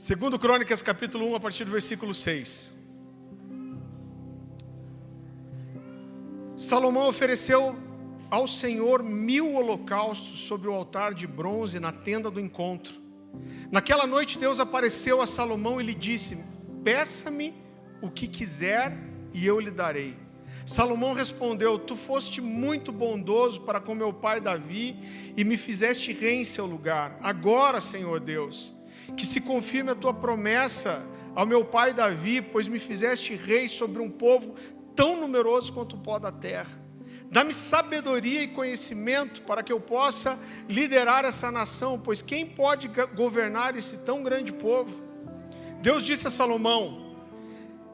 Segundo Crônicas, capítulo 1, a partir do versículo 6. Salomão ofereceu ao Senhor 1000 holocaustos sobre o altar de bronze na tenda do encontro. Naquela noite Deus apareceu a Salomão e lhe disse: peça-me o que quiser e eu lhe darei. Salomão respondeu: tu foste muito bondoso para com meu pai Davi e me fizeste rei em seu lugar. Agora, Senhor Deus, que se confirme a tua promessa ao meu pai Davi, pois me fizeste rei sobre um povo tão numeroso quanto o pó da terra. Dá-me sabedoria e conhecimento para que eu possa liderar essa nação, pois quem pode governar esse tão grande povo? Deus disse a Salomão: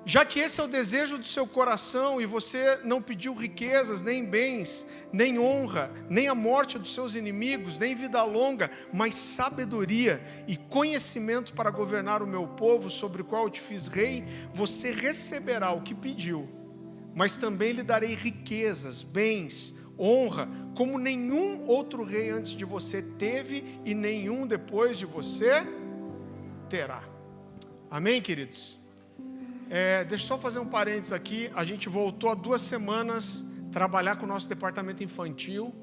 já que esse é o desejo do seu coração e você não pediu riquezas, nem bens, nem honra, nem a morte dos seus inimigos, nem vida longa, mas sabedoria e conhecimento para governar o meu povo, sobre o qual eu te fiz rei, você receberá o que pediu, mas também lhe darei riquezas, bens, honra, como nenhum outro rei antes de você teve e nenhum depois de você terá. Amém, queridos? Deixa eu só fazer um parênteses aqui. A gente voltou há 2 semanas trabalhar com o nosso departamento infantil.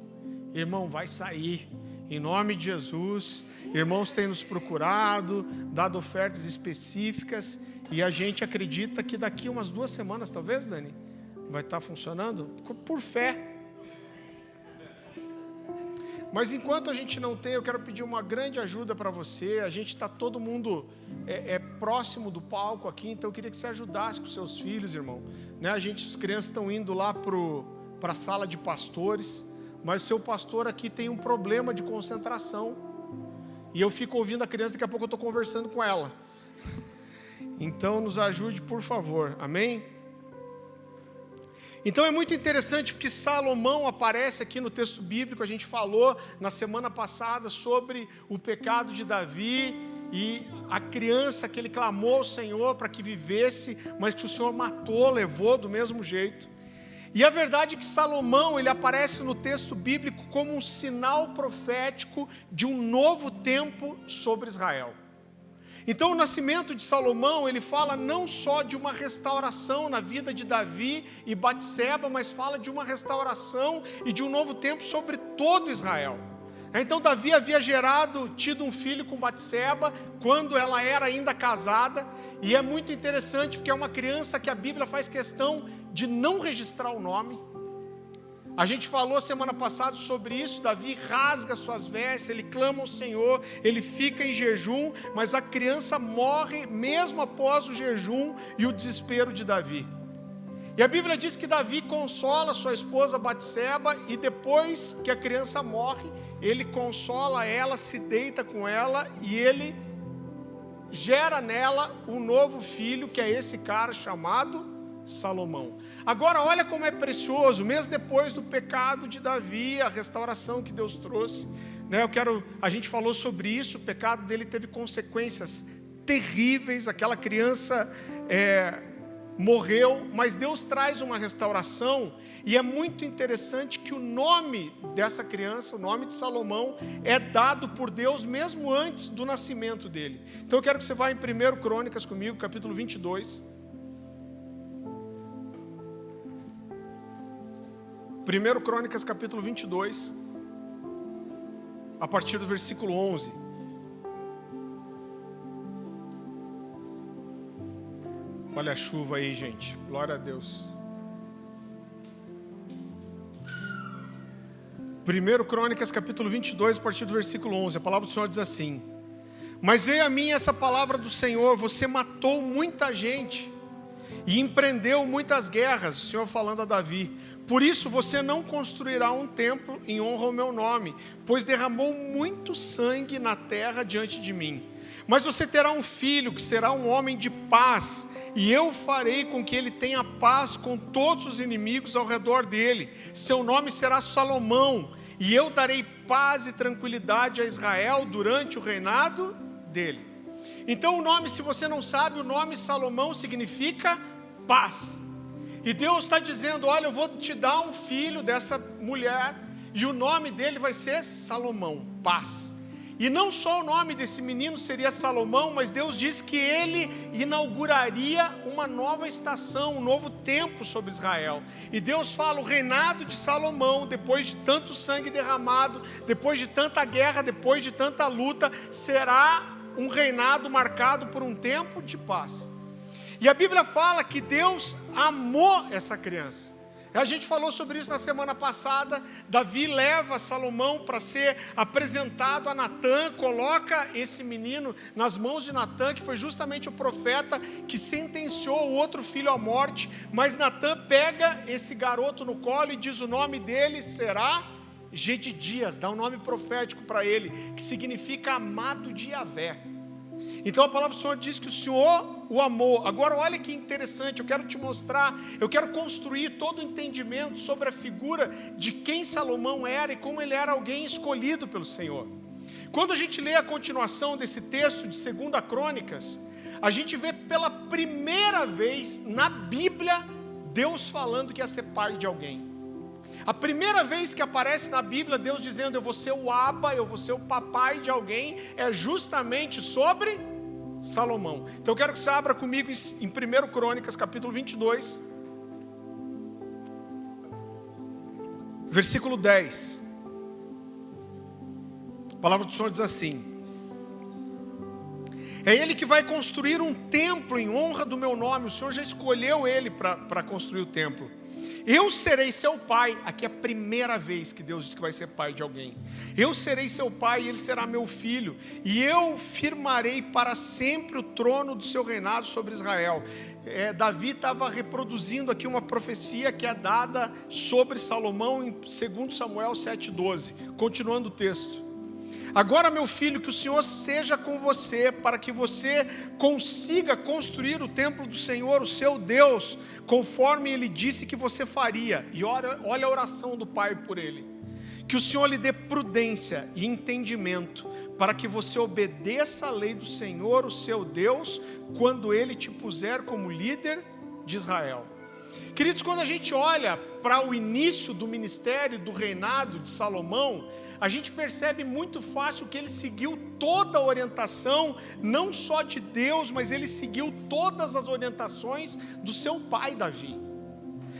Irmão, vai sair em nome de Jesus. Irmãos têm nos procurado, dado ofertas específicas, e a gente acredita que daqui umas 2 semanas, talvez, Dani, vai estar funcionando por fé. Mas enquanto a gente não tem, eu quero pedir uma grande ajuda para você. A gente está todo mundo próximo do palco aqui, então eu queria que você ajudasse com seus filhos, irmão. Né? As crianças estão indo lá para a sala de pastores, mas o seu pastor aqui tem um problema de concentração. E eu fico ouvindo a criança, daqui a pouco eu estou conversando com ela. Então nos ajude, por favor. Amém? Então é muito interessante porque Salomão aparece aqui no texto bíblico. A gente falou na semana passada sobre o pecado de Davi e a criança que ele clamou ao Senhor para que vivesse, mas que o Senhor matou, levou do mesmo jeito. E a verdade é que Salomão, ele aparece no texto bíblico como um sinal profético de um novo tempo sobre Israel. Então o nascimento de Salomão, ele fala não só de uma restauração na vida de Davi e Batseba, mas fala de uma restauração e de um novo tempo sobre todo Israel. Então Davi havia tido um filho com Batseba, quando ela era ainda casada, e é muito interessante porque é uma criança que a Bíblia faz questão de não registrar o nome. A gente falou semana passada sobre isso. Davi rasga suas vestes, ele clama ao Senhor, ele fica em jejum, mas a criança morre mesmo após o jejum e o desespero de Davi. E a Bíblia diz que Davi consola sua esposa Batseba, e depois que a criança morre, ele consola ela, se deita com ela, e ele gera nela um novo filho, que é esse cara chamado Salomão. Agora olha como é precioso, mesmo depois do pecado de Davi, a restauração que Deus trouxe, né? A gente falou sobre isso. O pecado dele teve consequências terríveis. Aquela criança morreu, mas Deus traz uma restauração. E é muito interessante que o nome dessa criança, o nome de Salomão, é dado por Deus mesmo antes do nascimento dele. Então eu quero que você vá em 1 Crônicas comigo, capítulo 22. 1 Crônicas capítulo 22, a partir do versículo 11. Olha a chuva aí, gente, glória a Deus. 1 Crônicas capítulo 22, a partir do versículo 11, a palavra do Senhor diz assim: mas veio a mim essa palavra do Senhor: você matou muita gente e empreendeu muitas guerras. O Senhor falando a Davi: por isso você não construirá um templo em honra ao meu nome, pois derramou muito sangue na terra diante de mim. Mas você terá um filho que será um homem de paz, e eu farei com que ele tenha paz com todos os inimigos ao redor dele. Seu nome será Salomão, e eu darei paz e tranquilidade a Israel durante o reinado dele. Então o nome, se você não sabe, o nome Salomão significa paz. E Deus está dizendo: olha, eu vou te dar um filho dessa mulher, e o nome dele vai ser Salomão, paz. E não só o nome desse menino seria Salomão, mas Deus disse que ele inauguraria uma nova estação, um novo tempo sobre Israel. E Deus fala: o reinado de Salomão, depois de tanto sangue derramado, depois de tanta guerra, depois de tanta luta, será um reinado marcado por um tempo de paz. E a Bíblia fala que Deus amou essa criança. A gente falou sobre isso na semana passada. Davi leva Salomão para ser apresentado a Natã, coloca esse menino nas mãos de Natã, que foi justamente o profeta que sentenciou o outro filho à morte. Mas Natã pega esse garoto no colo e diz: o nome dele será Gedidias, dá um nome profético para ele, que significa amado de Yahvé. Então a palavra do Senhor diz que o Senhor o amou. Agora olha que interessante, eu quero te mostrar, eu quero construir todo o entendimento sobre a figura de quem Salomão era e como ele era alguém escolhido pelo Senhor. Quando a gente lê a continuação desse texto de 2 Crônicas, a gente vê pela primeira vez na Bíblia Deus falando que ia ser pai de alguém. A primeira vez que aparece na Bíblia Deus dizendo: eu vou ser o Abba, eu vou ser o papai de alguém, é justamente sobre Salomão. Então eu quero que você abra comigo em 1 Crônicas, capítulo 22, versículo 10. A palavra do Senhor diz assim: é Ele que vai construir um templo em honra do meu nome. O Senhor já escolheu Ele para construir o templo. Eu serei seu pai. Aqui é a primeira vez que Deus diz que vai ser pai de alguém. Eu serei seu pai e ele será meu filho. E eu firmarei para sempre o trono do seu reinado sobre Israel. Davi estava reproduzindo aqui uma profecia que é dada sobre Salomão em 2 Samuel 7,12. Continuando o texto: agora, meu filho, que o Senhor seja com você, para que você consiga construir o templo do Senhor, o seu Deus, conforme Ele disse que você faria. E olha a oração do pai por ele. Que o Senhor lhe dê prudência e entendimento, para que você obedeça a lei do Senhor, o seu Deus, quando Ele te puser como líder de Israel. Queridos, quando a gente olha para o início do ministério, do reinado de Salomão, a gente percebe muito fácil que ele seguiu toda a orientação, não só de Deus, mas ele seguiu todas as orientações do seu pai Davi.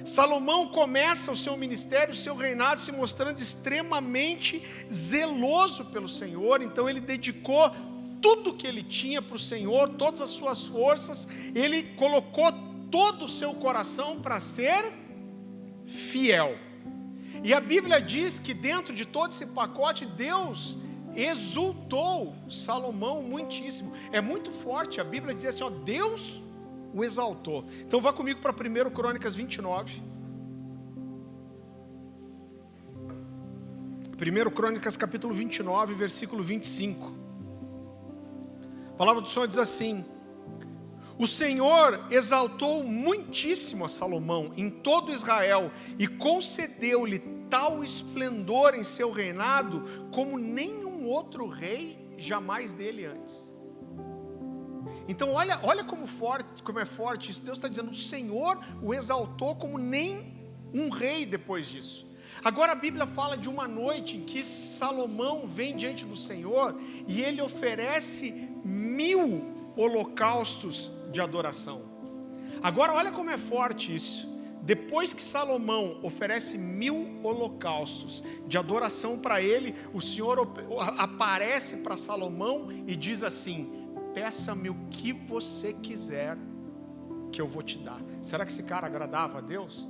Salomão começa o seu ministério, o seu reinado, se mostrando extremamente zeloso pelo Senhor. Então ele dedicou tudo que ele tinha para o Senhor, todas as suas forças, ele colocou todo o seu coração para ser fiel. E a Bíblia diz que dentro de todo esse pacote, Deus exultou Salomão muitíssimo. É muito forte, a Bíblia diz assim, ó, Deus o exaltou. Então vá comigo para 1 Crônicas 29. 1 Crônicas capítulo 29, versículo 25. A palavra do Senhor diz assim: o Senhor exaltou muitíssimo a Salomão em todo Israel e concedeu-lhe tal esplendor em seu reinado como nenhum outro rei jamais dele antes. Então olha como é forte isso. Deus está dizendo: o Senhor o exaltou como nem um rei depois disso. Agora a Bíblia fala de uma noite em que Salomão vem diante do Senhor e ele oferece 1000 holocaustos de adoração. Agora olha como é forte isso. Depois que Salomão oferece 1000 holocaustos de adoração para ele, o Senhor aparece para Salomão e diz assim: peça-me o que você quiser que eu vou te dar. Será que esse cara agradava a Deus?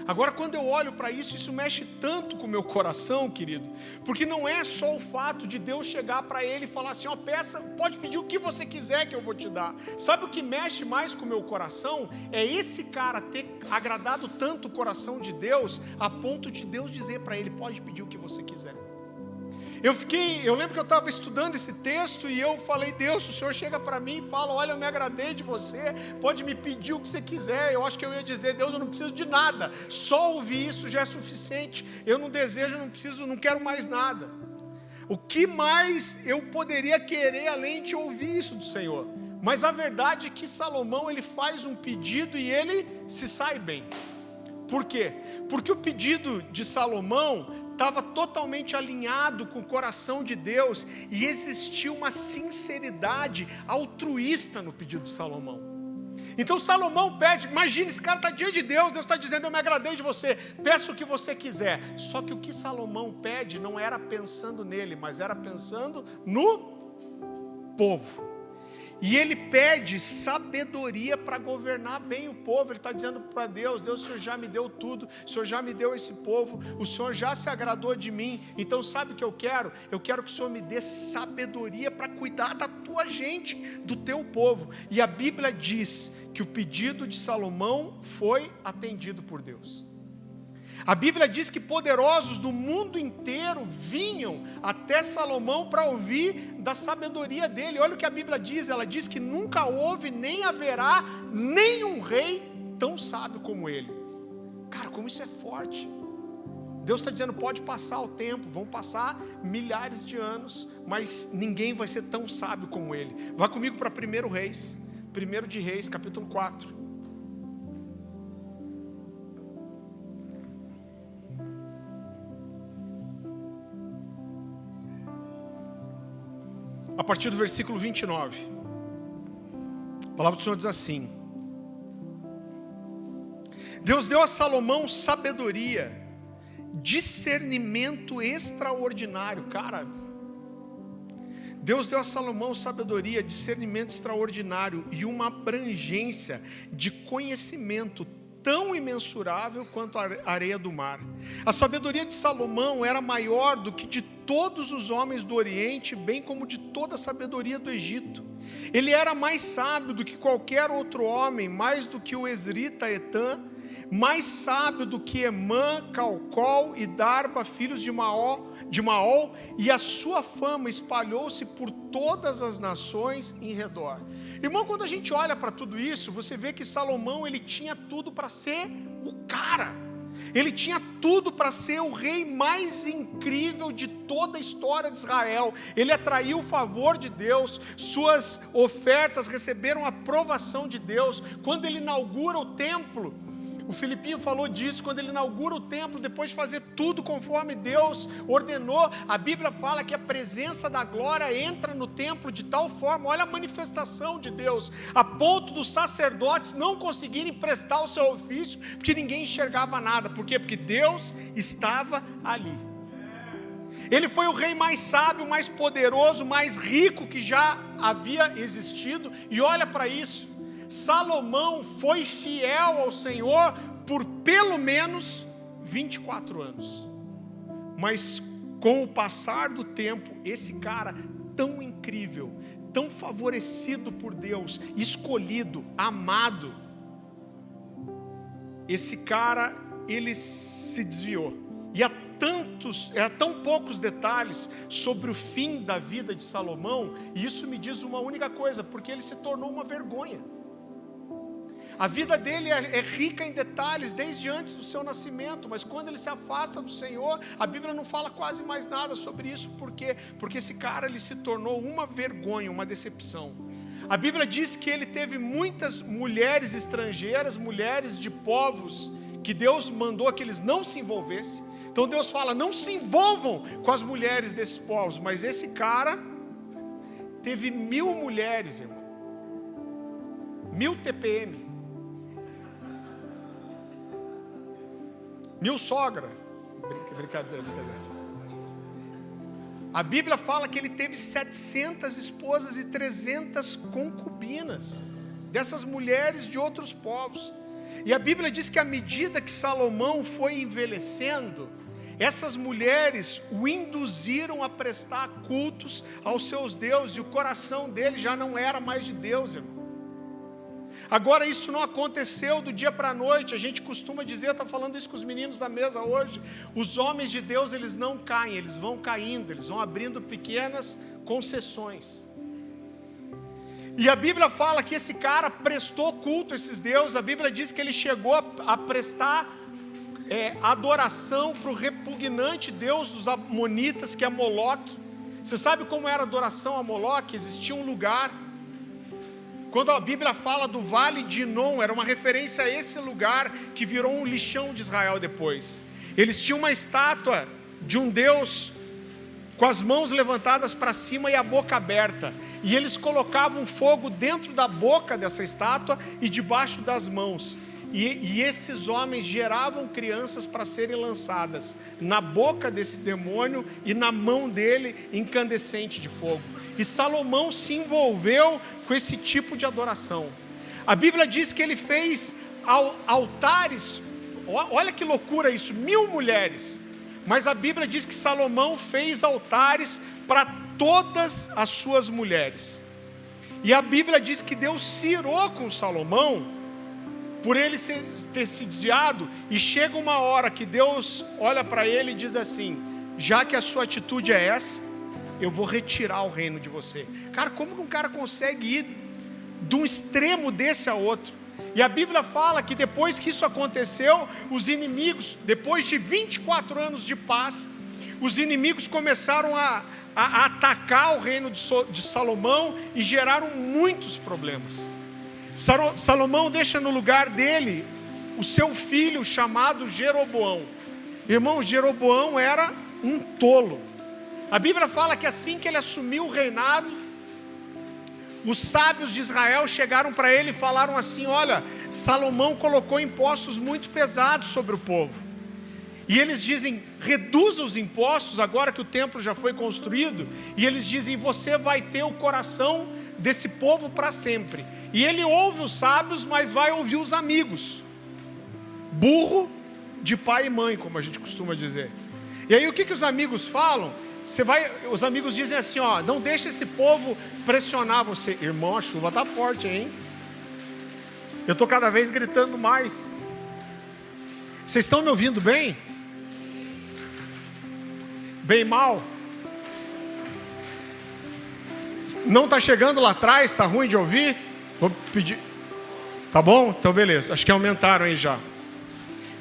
Agora, quando eu olho para isso, isso mexe tanto com o meu coração, querido, porque não é só o fato de Deus chegar para ele e falar assim, ó, peça, pode pedir o que você quiser que eu vou te dar. Sabe o que mexe mais com o meu coração? É esse cara ter agradado tanto o coração de Deus, a ponto de Deus dizer para ele, pode pedir o que você quiser. Eu lembro que eu estava estudando esse texto e eu falei, Deus, o Senhor chega para mim e fala, olha, eu me agradei de você, pode me pedir o que você quiser. Eu acho que eu ia dizer, Deus, eu não preciso de nada, só ouvir isso já é suficiente, eu não desejo, não quero mais nada. O que mais eu poderia querer além de ouvir isso do Senhor? Mas a verdade é que Salomão, ele faz um pedido e ele se sai bem. Por quê? Porque o pedido de Salomão estava totalmente alinhado com o coração de Deus, e existia uma sinceridade altruísta no pedido de Salomão. Então Salomão pede, imagina, esse cara está diante de Deus, Deus está dizendo, eu me agradei de você, peça o que você quiser. Só que o que Salomão pede não era pensando nele, mas era pensando no povo. E ele pede sabedoria para governar bem o povo. Ele está dizendo para Deus, Deus, o Senhor já me deu tudo, o Senhor já me deu esse povo, o Senhor já se agradou de mim, então sabe o que eu quero? Eu quero que o Senhor me dê sabedoria para cuidar da tua gente, do teu povo. E a Bíblia diz que o pedido de Salomão foi atendido por Deus. A Bíblia diz que poderosos do mundo inteiro vinham até Salomão para ouvir da sabedoria dele. Olha o que a Bíblia diz, ela diz que nunca houve nem haverá nenhum rei tão sábio como ele. Cara, como isso é forte. Deus está dizendo, pode passar o tempo, vão passar milhares de anos, mas ninguém vai ser tão sábio como ele. Vá comigo para 1 Reis, 1 de Reis, capítulo 4. A partir do versículo 29, a palavra do Senhor diz assim: Deus deu a Salomão sabedoria, discernimento extraordinário. Cara, Deus deu a Salomão sabedoria, discernimento extraordinário e uma abrangência de conhecimento tão imensurável quanto a areia do mar. A sabedoria de Salomão era maior do que de todos os homens do Oriente, bem como de toda a sabedoria do Egito. Ele era mais sábio do que qualquer outro homem, mais do que o Esrita Etã, mais sábio do que Emã, Calcol e Darba, filhos de Maol, e a sua fama espalhou-se por todas as nações em redor. Irmão, quando a gente olha para tudo isso, você vê que Salomão, ele tinha tudo para ser o cara. Ele tinha tudo para ser o rei mais incrível de toda a história de Israel. Ele atraiu o favor de Deus, suas ofertas receberam a aprovação de Deus. Quando ele inaugura o templo, o Filipinho falou disso, quando ele inaugura o templo, depois de fazer tudo conforme Deus ordenou, a Bíblia fala que a presença da glória entra no templo de tal forma, olha a manifestação de Deus, a ponto dos sacerdotes não conseguirem prestar o seu ofício, porque ninguém enxergava nada. Por quê? Porque Deus estava ali. Ele foi o rei mais sábio, mais poderoso, mais rico que já havia existido, e olha para isso, Salomão foi fiel ao Senhor por pelo menos 24 anos. Mas com o passar do tempo, esse cara tão incrível, tão favorecido por Deus, escolhido, amado, esse cara, ele se desviou. E há tão poucos detalhes sobre o fim da vida de Salomão, e isso me diz uma única coisa, porque ele se tornou uma vergonha. A vida dele é rica em detalhes desde antes do seu nascimento, mas quando ele se afasta do Senhor, a Bíblia não fala quase mais nada sobre isso. Por quê? Porque esse cara, ele se tornou uma vergonha, uma decepção. A Bíblia diz que ele teve muitas mulheres estrangeiras, mulheres de povos, que Deus mandou que eles não se envolvessem. Então Deus fala, não se envolvam com as mulheres desses povos, mas esse cara teve 1000 mulheres, irmão. 1000 TPM. 1000 sogra. Brincadeira. A Bíblia fala que ele teve 700 esposas e 300 concubinas, dessas mulheres de outros povos. E a Bíblia diz que à medida que Salomão foi envelhecendo, essas mulheres o induziram a prestar cultos aos seus deuses, e o coração dele já não era mais de Deus, irmão. Agora, isso não aconteceu do dia para a noite. A gente costuma dizer, está falando isso com os meninos da mesa hoje, os homens de Deus, eles não caem, eles vão caindo, eles vão abrindo pequenas concessões. E a Bíblia fala que esse cara prestou culto a esses deuses. A Bíblia diz que ele chegou a prestar adoração para o repugnante deus dos amonitas, que é Moloque. Você sabe como era a adoração a Moloque? Existia um lugar, quando a Bíblia fala do Vale de Inom, era uma referência a esse lugar que virou um lixão de Israel depois. Eles tinham uma estátua de um Deus com as mãos levantadas para cima e a boca aberta. E eles colocavam fogo dentro da boca dessa estátua e debaixo das mãos. E esses homens geravam crianças para serem lançadas na boca desse demônio e na mão dele incandescente de fogo. E Salomão se envolveu com esse tipo de adoração. A Bíblia diz que ele fez altares, olha que loucura isso, 1000 mulheres. Mas a Bíblia diz que Salomão fez altares para todas as suas mulheres. E a Bíblia diz que Deus se irou com Salomão por ele ter se desviado. E chega uma hora que Deus olha para ele e diz assim: já que a sua atitude é essa, eu vou retirar o reino de você. Cara, como que um cara consegue ir de um extremo desse a outro? E a Bíblia fala que depois que isso aconteceu, os inimigos, depois de 24 anos de paz, os inimigos começaram a atacar o reino de Salomão e geraram muitos problemas. Salomão deixa no lugar dele o seu filho chamado Jeroboão. Irmão, Jeroboão era um tolo. A Bíblia fala que assim que ele assumiu o reinado, os sábios de Israel chegaram para ele e falaram assim: olha, Salomão colocou impostos muito pesados sobre o povo. E eles dizem: reduza os impostos agora que o templo já foi construído. E eles dizem: você vai ter o coração desse povo para sempre. E ele ouve os sábios, mas vai ouvir os amigos. Burro de pai e mãe, como a gente costuma dizer. E aí o que os amigos falam? Os amigos dizem assim: ó, não deixa esse povo pressionar você. Irmão, a chuva está forte, hein? Eu estou cada vez gritando mais. Vocês estão me ouvindo bem? Bem mal? Não está chegando lá atrás? Está ruim de ouvir? Vou pedir. Tá bom? Então beleza, acho que aumentaram aí já.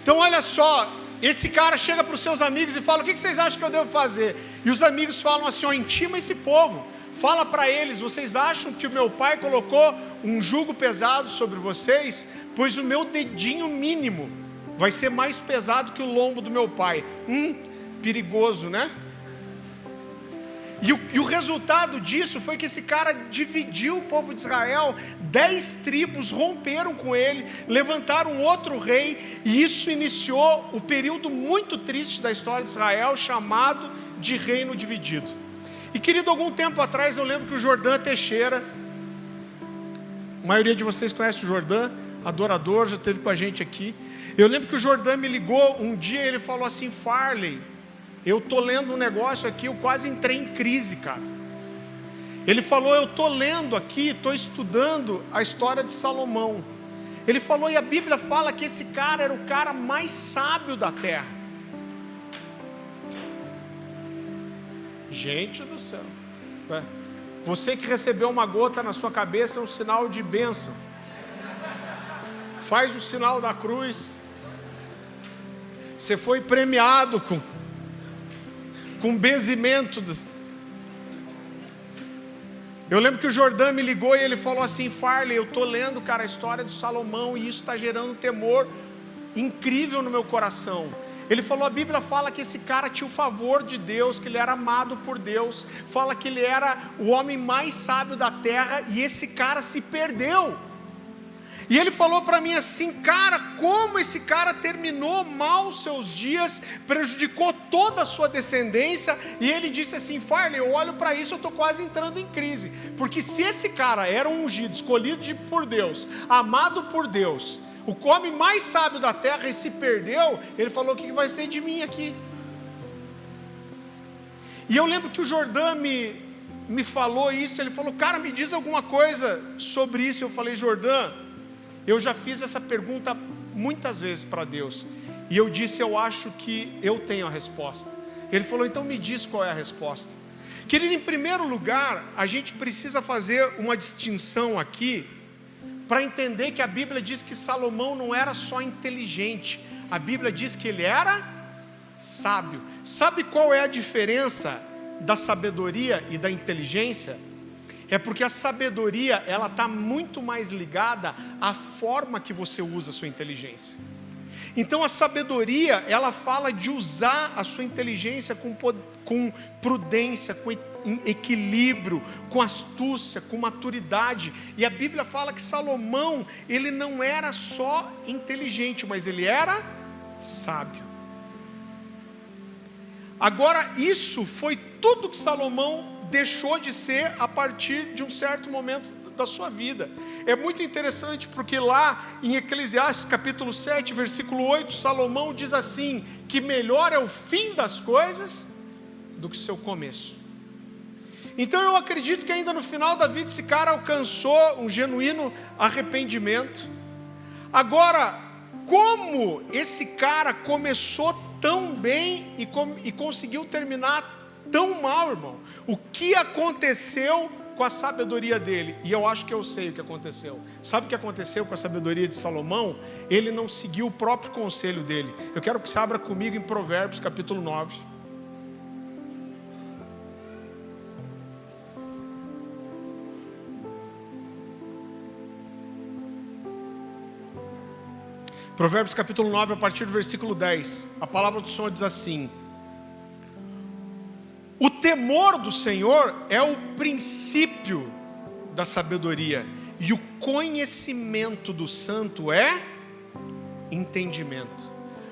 Então olha só, esse cara chega para os seus amigos e fala: o que vocês acham que eu devo fazer? E os amigos falam assim: ó, intima esse povo, fala para eles: vocês acham que o meu pai colocou um jugo pesado sobre vocês? Pois o meu dedinho mínimo vai ser mais pesado que o lombo do meu pai. Perigoso, né? E o resultado disso foi que esse cara dividiu o povo de Israel. 10 tribos romperam com ele, levantaram outro rei, e isso iniciou o período muito triste da história de Israel, chamado de reino dividido. E querido, algum tempo atrás eu lembro que o Jordan Teixeira, a maioria de vocês conhece o Jordan, adorador, já esteve com a gente aqui. Eu lembro que o Jordan me ligou um dia e ele falou assim: Farley, eu estou lendo um negócio aqui, eu quase entrei em crise, cara. Ele falou: eu estou lendo aqui, estou estudando a história de Salomão. Ele falou: e a Bíblia fala que esse cara era o cara mais sábio da terra. Gente do céu. Você que recebeu uma gota na sua cabeça é um sinal de bênção. Faz o sinal da cruz. Você foi premiado com benzimento. Eu lembro que o Jordan me ligou e ele falou assim: Farley, eu estou lendo, cara, a história de Salomão, e isso está gerando um temor incrível no meu coração. Ele falou: a Bíblia fala que esse cara tinha o favor de Deus, que ele era amado por Deus, fala que ele era o homem mais sábio da terra, e esse cara se perdeu. E ele falou para mim assim: cara, como esse cara terminou mal os seus dias, prejudicou toda a sua descendência. E ele disse assim: Farley, eu olho para isso, eu estou quase entrando em crise, porque se esse cara era um ungido, escolhido por Deus, amado por Deus, o homem mais sábio da terra, e se perdeu, ele falou: o que vai ser de mim aqui? E eu lembro que o Jordan me falou isso. Ele falou: cara, me diz alguma coisa sobre isso. Eu falei: Jordan, eu já fiz essa pergunta muitas vezes para Deus, e eu disse: eu acho que eu tenho a resposta. Ele falou: então me diz qual é a resposta. Querido, em primeiro lugar, a gente precisa fazer uma distinção aqui, para entender que a Bíblia diz que Salomão não era só inteligente, a Bíblia diz que ele era sábio. Sabe qual é a diferença da sabedoria e da inteligência? É porque a sabedoria, ela está muito mais ligada à forma que você usa a sua inteligência. Então a sabedoria, ela fala de usar a sua inteligência com prudência, com equilíbrio, com astúcia, com maturidade. E a Bíblia fala que Salomão, ele não era só inteligente, mas ele era sábio. Agora, isso foi tudo que Salomão deixou de ser a partir de um certo momento da sua vida. É muito interessante porque lá em Eclesiastes capítulo 7, versículo 8, Salomão diz assim, que melhor é o fim das coisas do que seu começo. Então eu acredito que ainda no final da vida esse cara alcançou um genuíno arrependimento. Agora, como esse cara começou tão bem e conseguiu terminar tão mal, irmão? O que aconteceu com a sabedoria dele? E eu acho que eu sei o que aconteceu. Sabe o que aconteceu com a sabedoria de Salomão? Ele não seguiu o próprio conselho dele. Eu quero que você abra comigo em Provérbios capítulo 9. Provérbios capítulo 9, a partir do versículo 10. A palavra do Senhor diz assim: o temor do Senhor é o princípio da sabedoria, e o conhecimento do santo é entendimento.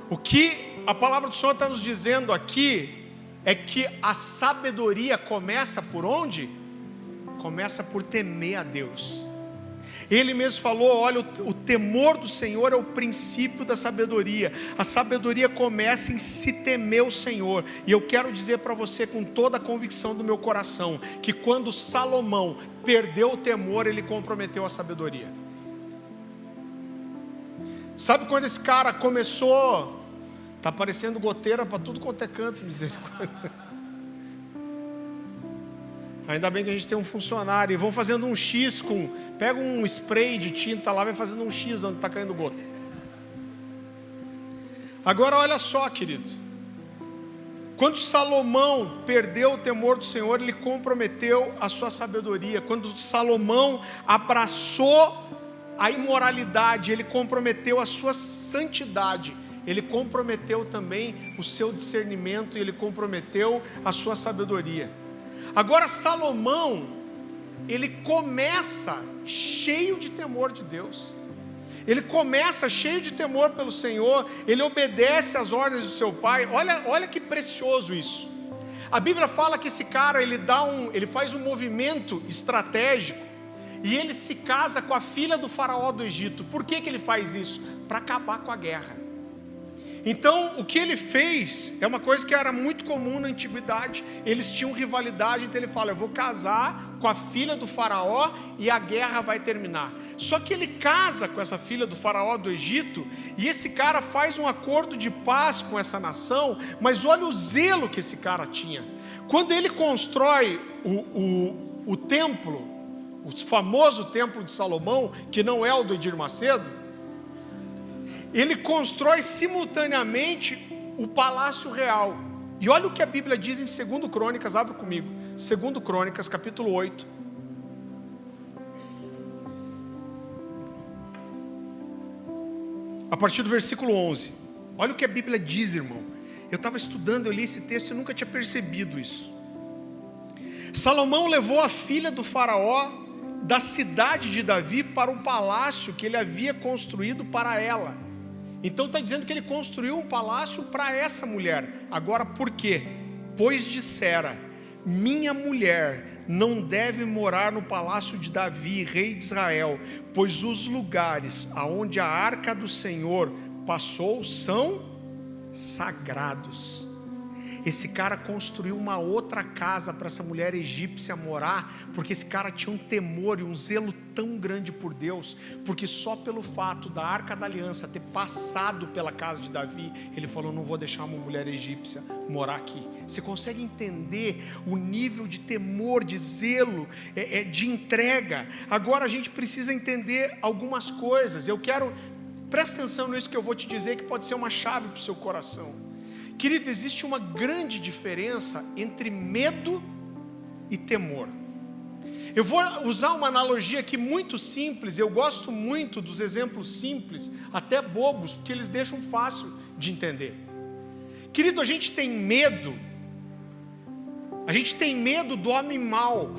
O que a palavra do Senhor está nos dizendo aqui é que a sabedoria começa por onde? Começa por temer a Deus. Ele mesmo falou, olha, o temor do Senhor é o princípio da sabedoria. A sabedoria começa em se temer o Senhor. E eu quero dizer para você com toda a convicção do meu coração, que quando Salomão perdeu o temor, ele comprometeu a sabedoria. Sabe quando esse cara começou, está aparecendo goteira para tudo quanto é canto, misericórdia. Ainda bem que a gente tem um funcionário. E vão fazendo um X pega um spray de tinta lá, vai fazendo um X onde está caindo gota. Agora olha só, querido. Quando Salomão perdeu o temor do Senhor, ele comprometeu a sua sabedoria. Quando Salomão abraçou a imoralidade, ele comprometeu a sua santidade. Ele comprometeu também o seu discernimento, e ele comprometeu a sua sabedoria. Agora Salomão, ele começa cheio de temor de Deus. Ele começa cheio de temor pelo Senhor. Ele obedece às ordens do seu pai. Olha que precioso isso. A Bíblia fala que esse cara, ele faz um movimento estratégico. E ele se casa com a filha do faraó do Egito. Por que ele faz isso? Para acabar com a guerra. Então, o que ele fez é uma coisa que era muito comum na antiguidade. Eles tinham rivalidade, então ele fala, eu vou casar com a filha do faraó e a guerra vai terminar. Só que ele casa com essa filha do faraó do Egito, e esse cara faz um acordo de paz com essa nação, mas olha o zelo que esse cara tinha. Quando ele constrói o templo, o famoso templo de Salomão, que não é o do Edir Macedo, ele constrói simultaneamente o palácio real. E olha o que a Bíblia diz em 2 Crônicas, abre comigo. 2 Crônicas, capítulo 8. A partir do versículo 11. Olha o que a Bíblia diz, irmão. Eu estava estudando, eu li esse texto e nunca tinha percebido isso. Salomão levou a filha do faraó da cidade de Davi para um palácio que ele havia construído para ela. Então está dizendo que ele construiu um palácio para essa mulher. Agora por quê? Pois dissera, minha mulher não deve morar no palácio de Davi, rei de Israel, pois os lugares aonde a arca do Senhor passou são sagrados. Esse cara construiu uma outra casa para essa mulher egípcia morar, porque esse cara tinha um temor e um zelo tão grande por Deus, porque só pelo fato da Arca da Aliança ter passado pela casa de Davi, ele falou, não vou deixar uma mulher egípcia morar aqui. Você consegue entender o nível de temor, de zelo, de entrega? Agora a gente precisa entender algumas coisas. Presta atenção nisso que eu vou te dizer, que pode ser uma chave para o seu coração. Querido, existe uma grande diferença entre medo e temor. Eu vou usar uma analogia aqui muito simples, eu gosto muito dos exemplos simples, até bobos, porque eles deixam fácil de entender. Querido, a gente tem medo do homem mau,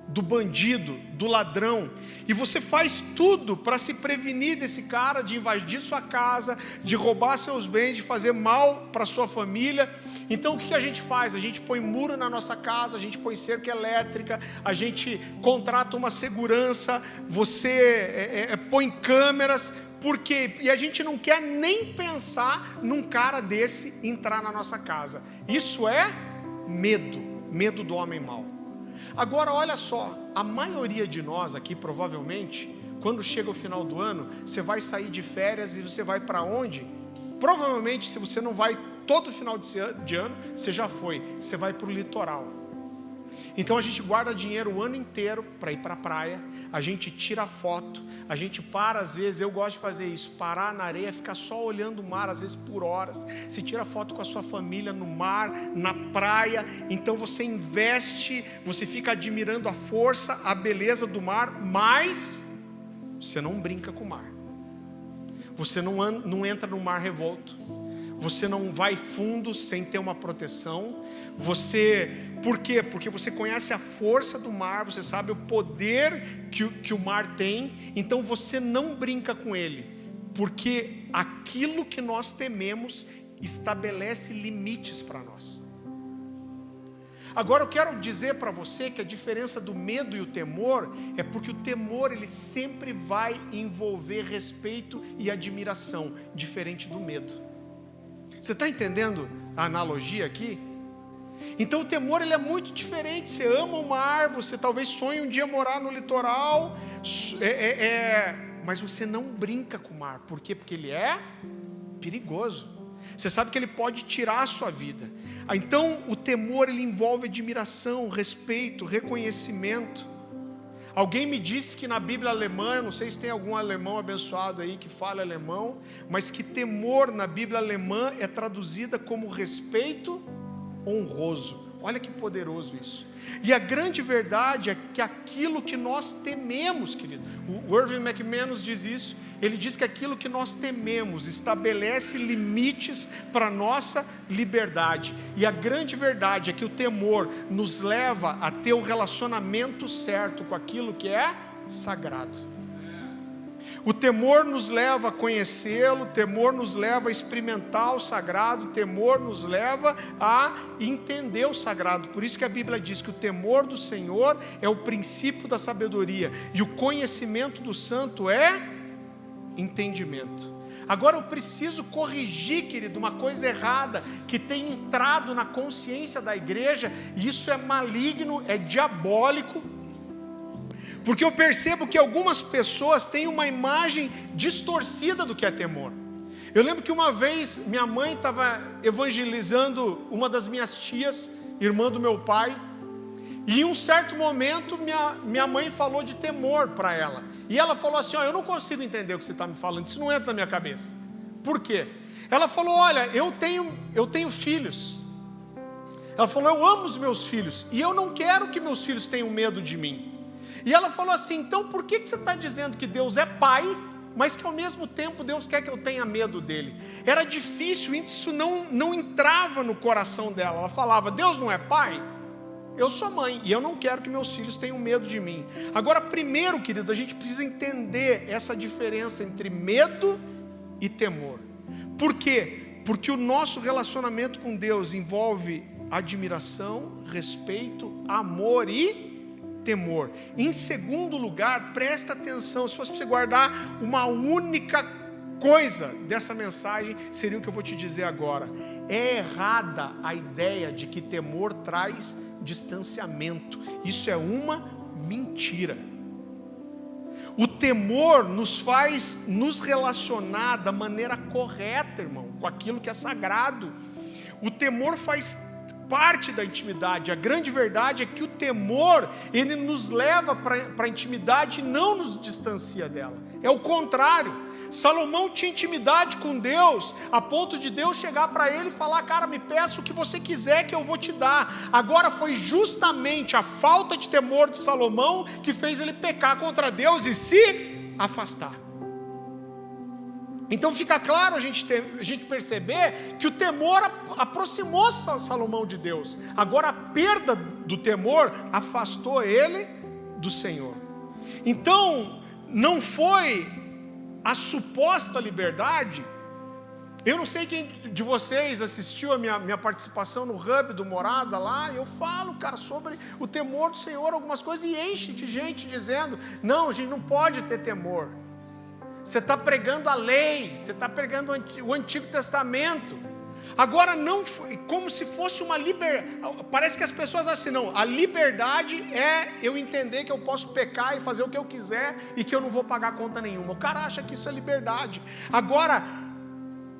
do bandido, do ladrão, e você faz tudo para se prevenir desse cara, de invadir sua casa, de roubar seus bens, de fazer mal para sua família. Então o que a gente faz? A gente põe muro na nossa casa, a gente põe cerca elétrica, a gente contrata uma segurança, você põe câmeras, por quê? E a gente não quer nem pensar num cara desse entrar na nossa casa. Isso é medo do homem mau. Agora olha só, a maioria de nós aqui provavelmente, quando chega o final do ano, você vai sair de férias e você vai para onde? Provavelmente, se você não vai todo final de ano, você já foi, você vai para o litoral. Então a gente guarda dinheiro o ano inteiro para ir para a praia, a gente tira foto, a gente para às vezes, eu gosto de fazer isso, parar na areia, ficar só olhando o mar, às vezes por horas. Você tira foto com a sua família no mar, na praia, então você investe, você fica admirando a força, a beleza do mar, mas você não brinca com o mar. Você não entra no mar revolto. Você não vai fundo sem ter uma proteção. Por quê? Porque você conhece a força do mar, você sabe o poder que o mar tem, então você não brinca com ele, porque aquilo que nós tememos estabelece limites para nós. Agora eu quero dizer para você que a diferença do medo e o temor é porque o temor ele sempre vai envolver respeito e admiração, diferente do medo. Você está entendendo a analogia aqui? Então o temor ele é muito diferente. Você ama o mar, você talvez sonhe um dia morar no litoral, mas você não brinca com o mar. Por quê? Porque ele é perigoso. Você sabe que ele pode tirar a sua vida. Então o temor ele envolve admiração, respeito, reconhecimento. Alguém me disse que na Bíblia alemã, eu não sei se tem algum alemão abençoado aí que fala alemão, mas que temor na Bíblia alemã é traduzida como respeito honroso. Olha que poderoso isso. E a grande verdade é que aquilo que nós tememos, querido, o Irving McManus diz isso, ele diz que aquilo que nós tememos estabelece limites para a nossa liberdade. E a grande verdade é que o temor nos leva a ter o relacionamento certo com aquilo que é sagrado. O temor nos leva a conhecê-lo, o temor nos leva a experimentar o sagrado, o temor nos leva a entender o sagrado. Por isso que a Bíblia diz que o temor do Senhor é o princípio da sabedoria, e o conhecimento do santo é entendimento. Agora eu preciso corrigir, querido, uma coisa errada que tem entrado na consciência da igreja, e isso é maligno, é diabólico. Porque eu percebo que algumas pessoas têm uma imagem distorcida do que é temor. Eu lembro que uma vez minha mãe estava evangelizando uma das minhas tias, irmã do meu pai, e em um certo momento minha mãe falou de temor para ela. E ela falou assim: eu não consigo entender o que você está me falando, isso não entra na minha cabeça. Por quê? Ela falou: olha, eu tenho filhos. Ela falou: eu amo os meus filhos, e eu não quero que meus filhos tenham medo de mim. E ela falou assim: então por que você está dizendo que Deus é pai, mas que ao mesmo tempo Deus quer que eu tenha medo dele? Era difícil, isso não entrava no coração dela. Ela falava: Deus não é pai? Eu sou mãe, e eu não quero que meus filhos tenham medo de mim. Agora, primeiro, querido, a gente precisa entender essa diferença entre medo e temor. Por quê? Porque o nosso relacionamento com Deus envolve admiração, respeito, amor e temor. Em segundo lugar, presta atenção, se fosse para você guardar uma única coisa dessa mensagem, seria o que eu vou te dizer agora. É errada a ideia de que temor traz distanciamento. Isso é uma mentira. O temor nos faz nos relacionar da maneira correta, irmão, com aquilo que é sagrado. O temor faz parte da intimidade. A grande verdade é que o temor, ele nos leva para a intimidade e não nos distancia dela. É o contrário. Salomão tinha intimidade com Deus, a ponto de Deus chegar para ele e falar: cara, me peça o que você quiser que eu vou te dar. Agora foi justamente a falta de temor de Salomão que fez ele pecar contra Deus e se afastar. Então fica claro a gente perceber que o temor aproximou Salomão de Deus. Agora a perda do temor afastou ele do Senhor. Então não foi a suposta liberdade. Eu não sei quem de vocês assistiu a minha participação no Hub do Morada lá. Eu falo, cara, sobre o temor do Senhor, algumas coisas, e enche de gente dizendo: não, a gente não pode ter temor. Você está pregando a lei, você está pregando o Antigo Testamento. Agora não foi como se fosse uma liberdade. Parece que as pessoas acham assim: não, a liberdade é eu entender que eu posso pecar e fazer o que eu quiser e que eu não vou pagar conta nenhuma. O cara acha que isso é liberdade. Agora,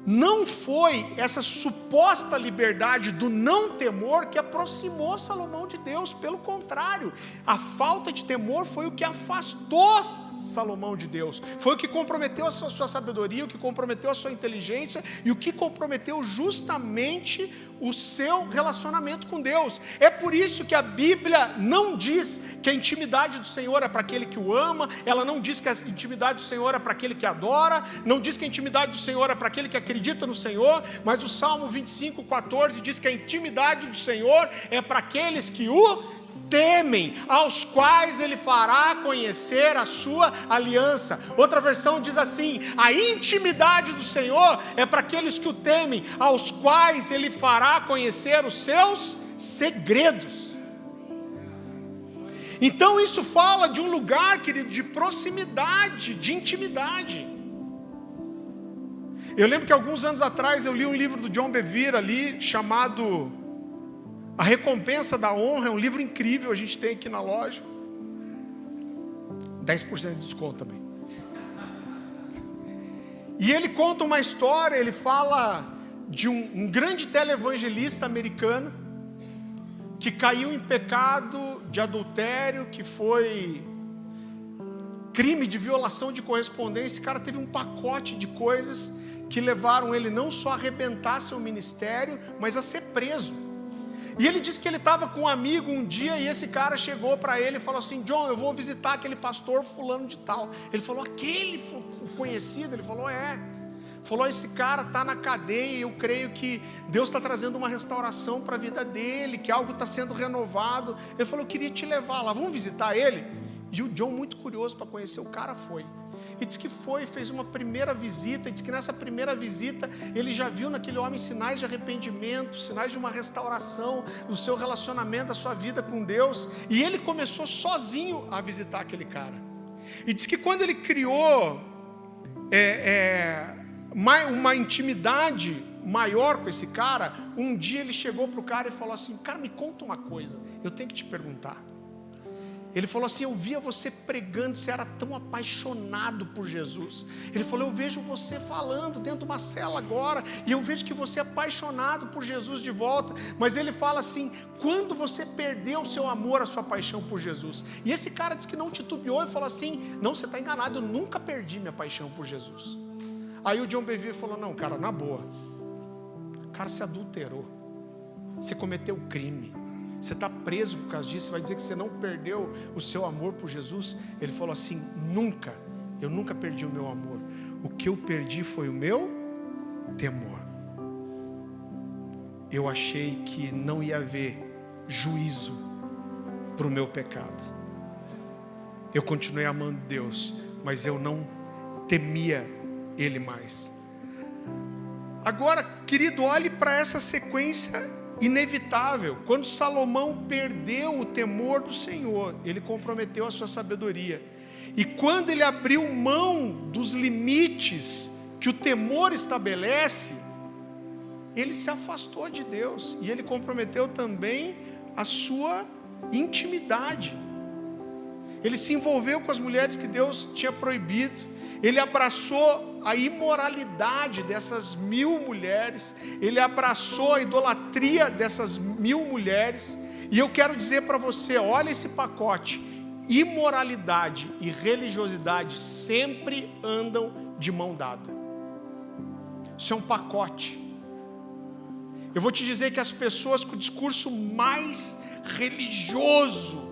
não foi essa suposta liberdade do não temor que aproximou Salomão de Deus. Pelo contrário, a falta de temor foi o que afastou Salomão de Deus. Foi o que comprometeu a sua sabedoria, o que comprometeu a sua inteligência e o que comprometeu justamente o seu relacionamento com Deus. É por isso que a Bíblia não diz que a intimidade do Senhor é para aquele que o ama, ela não diz que a intimidade do Senhor é para aquele que adora, não diz que a intimidade do Senhor é para aquele que acredita no Senhor, mas o Salmo 25:14 diz que a intimidade do Senhor é para aqueles que o temem, aos quais ele fará conhecer a sua aliança. Outra versão diz assim: a intimidade do Senhor é para aqueles que o temem, aos quais ele fará conhecer os seus segredos. Então isso fala de um lugar, querido, de proximidade, de intimidade. Eu lembro que alguns anos atrás eu li um livro do John Bevere ali, chamado A Recompensa da Honra. É um livro incrível, a gente tem aqui na loja. 10% de desconto também. E ele conta uma história, ele fala de um grande televangelista americano que caiu em pecado de adultério, que foi crime de violação de correspondência. Esse cara teve um pacote de coisas que levaram ele não só a arrebentar seu ministério, mas a ser preso. E ele disse que ele estava com um amigo um dia, e esse cara chegou para ele e falou assim: John, eu vou visitar aquele pastor fulano de tal. Ele falou: aquele conhecido? Ele falou: é. Falou: esse cara está na cadeia, eu creio que Deus está trazendo uma restauração para a vida dele, que algo está sendo renovado. Ele falou: eu queria te levar lá, vamos visitar ele? E o John, muito curioso para conhecer o cara, foi. E disse que foi, fez uma primeira visita, e disse que nessa primeira visita ele já viu naquele homem sinais de arrependimento, sinais de uma restauração do seu relacionamento, da sua vida com Deus. E ele começou sozinho a visitar aquele cara. E disse que quando ele criou uma intimidade maior com esse cara, um dia ele chegou para o cara e falou assim: cara, me conta uma coisa, eu tenho que te perguntar. Ele falou assim: eu via você pregando, você era tão apaixonado por Jesus. Ele falou: eu vejo você falando dentro de uma cela agora, e eu vejo que você é apaixonado por Jesus de volta. Mas ele fala assim: quando você perdeu o seu amor, a sua paixão por Jesus? E esse cara disse que não titubeou e falou assim: não, você está enganado, eu nunca perdi minha paixão por Jesus. Aí o John Bevere falou: não, cara, na boa, cara, você adulterou, você cometeu crime, você está preso por causa disso, você vai dizer que você não perdeu o seu amor por Jesus? Ele falou assim: eu nunca perdi o meu amor. O que eu perdi foi o meu temor. Eu achei que não ia haver juízo para o meu pecado. Eu continuei amando Deus, mas eu não temia Ele mais. Agora, querido, olhe para essa sequência inevitável. Quando Salomão perdeu o temor do Senhor, ele comprometeu a sua sabedoria. E quando ele abriu mão dos limites que o temor estabelece, ele se afastou de Deus. E ele comprometeu também a sua intimidade. Ele se envolveu com as mulheres que Deus tinha proibido. Ele abraçou a imoralidade dessas 1000 mulheres. Ele abraçou a idolatria dessas 1000 mulheres. E eu quero dizer para você: olha esse pacote. imoralidade e religiosidade sempre andam de mão dada. Isso é um pacote. Eu vou te dizer que as pessoas com o discurso mais religioso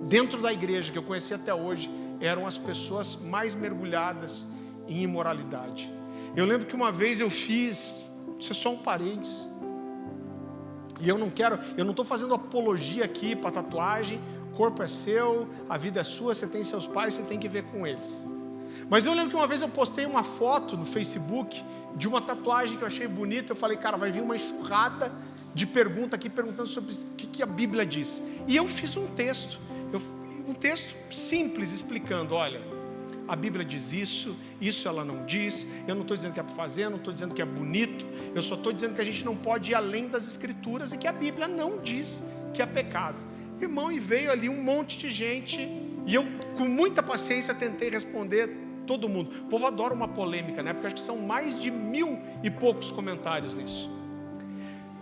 dentro da igreja que eu conheci até hoje eram as pessoas mais mergulhadas em imoralidade. Eu lembro que uma vez eu fiz, isso é só um parênteses, e eu não estou fazendo apologia aqui para tatuagem. O corpo é seu, a vida é sua, você tem seus pais, você tem que ver com eles. Mas eu lembro que uma vez eu postei uma foto no Facebook de uma tatuagem que eu achei bonita. Eu falei, cara, vai vir uma enxurrada de pergunta aqui, perguntando sobre o que a Bíblia diz. E eu fiz um texto simples, explicando, olha, a Bíblia diz isso ela não diz. Eu não estou dizendo que é para fazer, eu não estou dizendo que é bonito, eu só estou dizendo que a gente não pode ir além das Escrituras e que a Bíblia não diz que é pecado. Irmão, e veio ali um monte de gente, e eu com muita paciência tentei responder todo mundo. O povo adora uma polêmica, né? Porque acho que são mais de 1000 e poucos comentários nisso.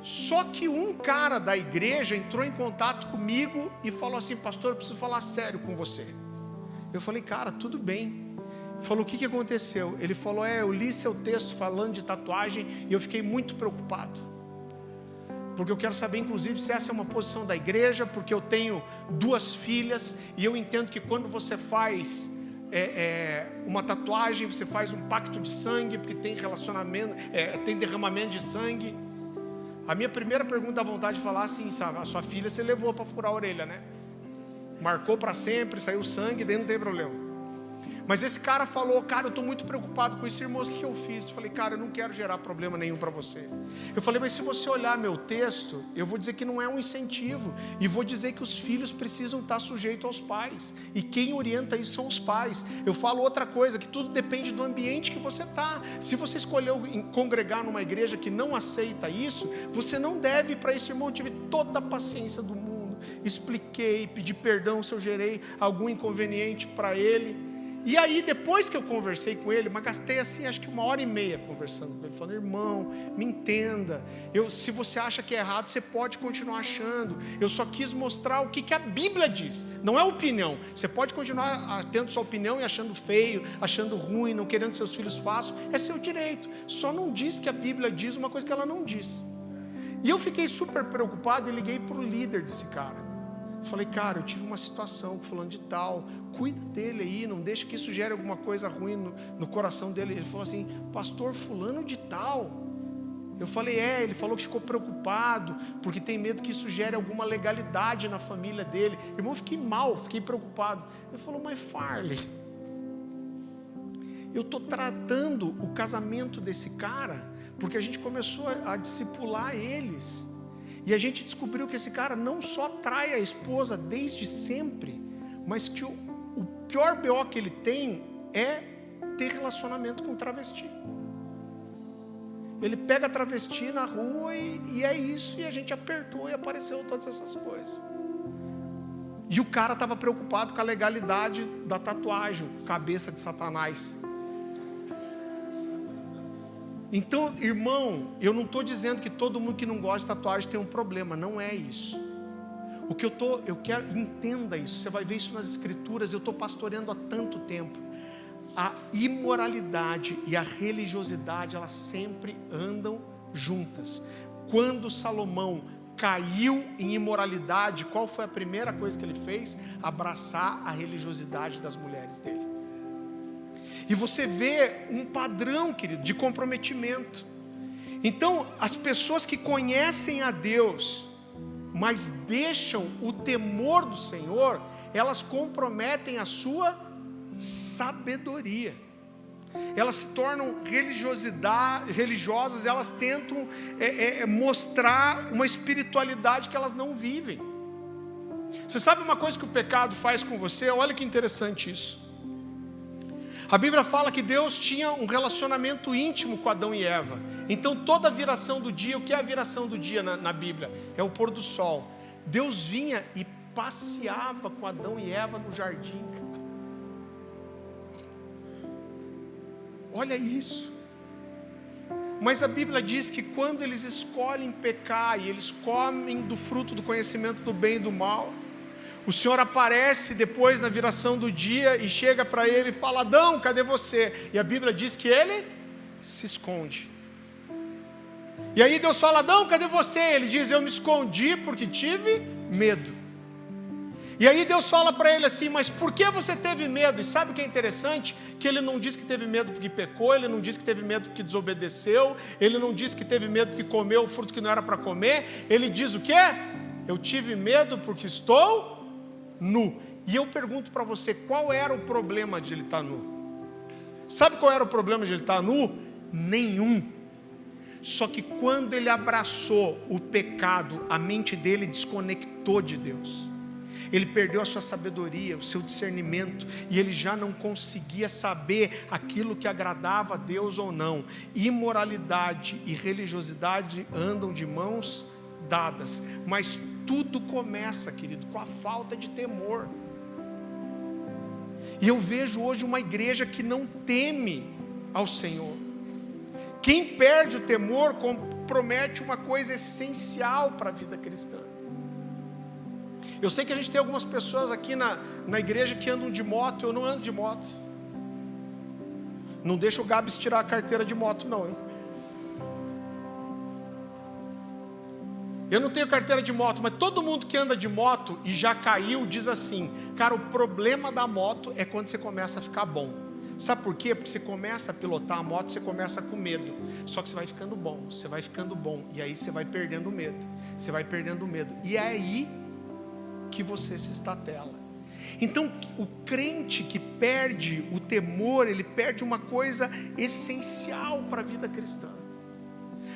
Só que um cara da igreja entrou em contato comigo e falou assim, pastor, eu preciso falar sério com você. Eu falei, cara, tudo bem. Ele falou, o que aconteceu? Ele falou, eu li seu texto falando de tatuagem e eu fiquei muito preocupado. Porque eu quero saber, inclusive, se essa é uma posição da igreja, porque eu tenho 2 filhas e eu entendo que quando você faz uma tatuagem, você faz um pacto de sangue, porque tem relacionamento, tem derramamento de sangue. A minha primeira pergunta à vontade de falar assim, sabe, a sua filha você levou para furar a orelha, né? Marcou para sempre, saiu sangue, daí não tem problema. Mas esse cara falou, cara, eu estou muito preocupado com isso, irmãos, o que eu fiz? Eu falei, cara, eu não quero gerar problema nenhum para você. Eu falei, mas se você olhar meu texto, eu vou dizer que não é um incentivo, e vou dizer que os filhos precisam estar sujeitos aos pais, e quem orienta isso são os pais. Eu falo outra coisa, que tudo depende do ambiente que você está. Se você escolheu congregar numa igreja que não aceita isso, você não deve ir para isso, irmão. Eu tive toda a paciência do mundo, expliquei, pedi perdão se eu gerei algum inconveniente para ele. E aí, depois que eu conversei com ele, mas gastei assim, acho que 1h30 conversando com ele, falando, irmão, me entenda, se você acha que é errado, você pode continuar achando, eu só quis mostrar o que a Bíblia diz, não é opinião. Você pode continuar tendo sua opinião e achando feio, achando ruim, não querendo que seus filhos façam, é seu direito, só não diz que a Bíblia diz uma coisa que ela não diz. E eu fiquei super preocupado e liguei para o líder desse cara. Falei, cara, eu tive uma situação com fulano de tal, cuida dele aí, não deixa que isso gere alguma coisa ruim no coração dele. Ele falou assim, pastor fulano de tal. Eu falei, ele falou que ficou preocupado, porque tem medo que isso gere alguma legalidade na família dele. Irmão, eu fiquei mal, fiquei preocupado. Ele falou, mas Farley, eu estou tratando o casamento desse cara, porque a gente começou a discipular eles. E a gente descobriu que esse cara não só trai a esposa desde sempre, mas que o pior BO que ele tem é ter relacionamento com travesti. Ele pega travesti na rua e é isso, e a gente apertou e apareceu todas essas coisas. E o cara estava preocupado com a legalidade da tatuagem, cabeça de Satanás. Então, irmão, eu não estou dizendo que todo mundo que não gosta de tatuagem tem um problema, não é isso. O que eu quero, entenda isso, você vai ver isso nas Escrituras, eu estou pastoreando há tanto tempo. A imoralidade e a religiosidade, elas sempre andam juntas. Quando Salomão caiu em imoralidade, qual foi a primeira coisa que ele fez? Abraçar a religiosidade das mulheres dele. E você vê um padrão, querido, de comprometimento. Então, as pessoas que conhecem a Deus, mas deixam o temor do Senhor, elas comprometem a sua sabedoria. Elas se tornam religiosas, elas tentam mostrar uma espiritualidade que elas não vivem. Você sabe uma coisa que o pecado faz com você? Olha que interessante isso. A Bíblia fala que Deus tinha um relacionamento íntimo com Adão e Eva. Então toda a viração do dia, o que é a viração do dia na Bíblia? É o pôr do sol. Deus vinha e passeava com Adão e Eva no jardim. Olha isso. Mas a Bíblia diz que quando eles escolhem pecar e eles comem do fruto do conhecimento do bem e do mal, O Senhor aparece depois na viração do dia e chega para ele e fala: Adão, cadê você? E a Bíblia diz que ele se esconde. E aí Deus fala: Adão, cadê você? Ele diz: eu me escondi porque tive medo. E aí Deus fala para ele assim: mas por que você teve medo? E sabe o que é interessante? Que ele não diz que teve medo porque pecou, ele não diz que teve medo porque desobedeceu, ele não diz que teve medo porque comeu o fruto que não era para comer. Ele diz o quê? Eu tive medo porque estou nu. E eu pergunto para você, qual era o problema de ele estar nu? Sabe qual era o problema de ele estar nu? Nenhum. Só que quando ele abraçou o pecado, a mente dele desconectou de Deus. Ele perdeu a sua sabedoria, o seu discernimento, e ele já não conseguia saber aquilo que agradava a Deus ou não. Imoralidade e religiosidade andam de mãos dadas, mas tudo começa, querido, com a falta de temor. E eu vejo hoje uma igreja que não teme ao Senhor. Quem perde o temor compromete uma coisa essencial para a vida cristã. Eu sei que a gente tem algumas pessoas aqui na igreja que andam de moto. Eu não ando de moto. Não deixa o Gabs tirar a carteira de moto não, hein? Eu não tenho carteira de moto, mas todo mundo que anda de moto e já caiu diz assim: cara, o problema da moto é quando você começa a ficar bom. Sabe por quê? Porque você começa a pilotar a moto, você começa com medo. Só que você vai ficando bom, você vai ficando bom. E aí você vai perdendo o medo. Você vai perdendo o medo. E é aí que você se estatela. Então, o crente que perde o temor, ele perde uma coisa essencial para a vida cristã.